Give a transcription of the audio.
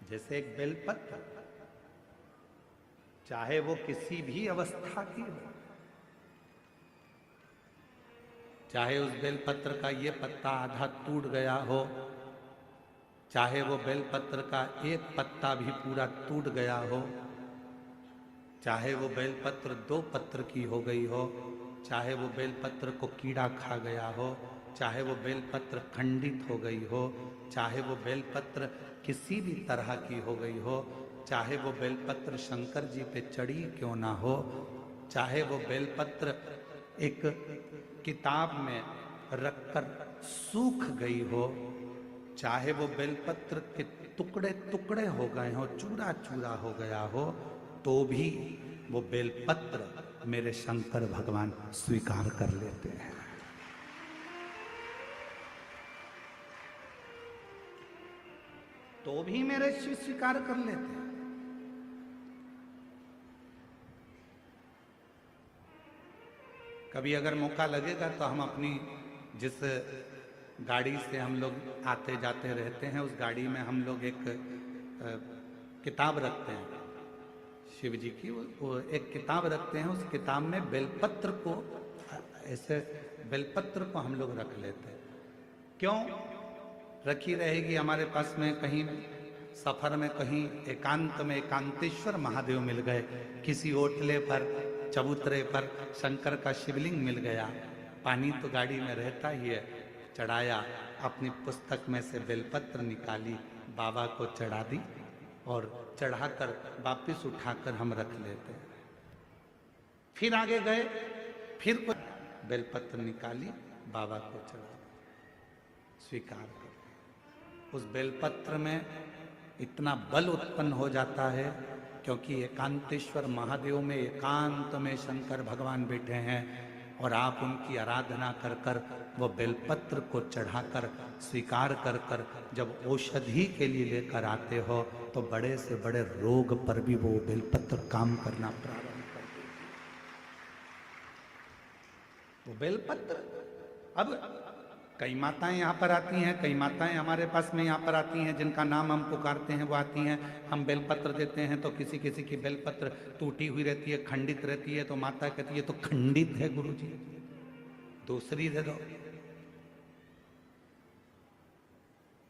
जैसे एक बेलपत्र, चाहे वो किसी भी अवस्था की हो, चाहे उस बेलपत्र का ये पत्ता आधा टूट गया हो, चाहे वो बेलपत्र का एक पत्ता भी पूरा टूट गया हो, चाहे वो बेलपत्र 2 पत्र की हो गई हो, चाहे वो बेलपत्र को कीड़ा खा गया हो, चाहे वो बेलपत्र खंडित हो गई हो, चाहे वो बेलपत्र किसी भी तरह की हो गई हो, चाहे वो बेलपत्र शंकर जी पे चढ़ी क्यों ना हो, चाहे वो बेलपत्र एक किताब में रखकर सूख गई हो, चाहे वो बेलपत्र के टुकड़े टुकड़े हो गए हो, चूरा चूरा हो गया हो, तो भी वो बेलपत्र मेरे शंकर भगवान स्वीकार कर लेते हैं। तो भी मेरे शिव स्वीकार कर लेते हैं। कभी अगर मौका लगेगा तो हम अपनी जिस गाड़ी से हम लोग आते जाते रहते हैं, उस गाड़ी में हम लोग एक किताब रखते हैं शिव जी की, वो एक किताब रखते हैं। उस किताब में बेलपत्र को, ऐसे बेलपत्र को हम लोग रख लेते हैं। क्यों रखी रहेगी? हमारे पास में कहीं सफर में कहीं एकांत में एकांतेश्वर महादेव मिल गए, किसी ओटले पर चबूतरे पर शंकर का शिवलिंग मिल गया, पानी तो गाड़ी में रहता ही है, चढ़ाया, अपनी पुस्तक में से बेलपत्र निकाली, बाबा को चढ़ा दी और चढ़ाकर वापिस उठाकर हम रख लेते हैं। फिर आगे गए, फिर कोई बेलपत्र निकाली, बाबा को चढ़ा, स्वीकार कर। उस बेलपत्र में इतना बल उत्पन्न हो जाता है, क्योंकि एकांतेश्वर महादेव में एकांत में शंकर भगवान बैठे हैं और आप उनकी आराधना कर कर वो बेलपत्र को चढ़ाकर स्वीकार कर कर जब औषधि के लिए लेकर आते हो, तो बड़े से बड़े रोग पर भी वो बेलपत्र काम करना प्रारंभ कर देते। वो बेलपत्र, अब कई माताएं यहाँ पर आती हैं, कई माताएं हमारे पास में यहाँ पर आती हैं, जिनका नाम हम पुकारते हैं वो आती हैं, हम बेलपत्र देते हैं तो किसी किसी की बेलपत्र टूटी हुई रहती है, खंडित रहती है, तो माता कहती है तो खंडित है गुरुजी, दूसरी दे दो।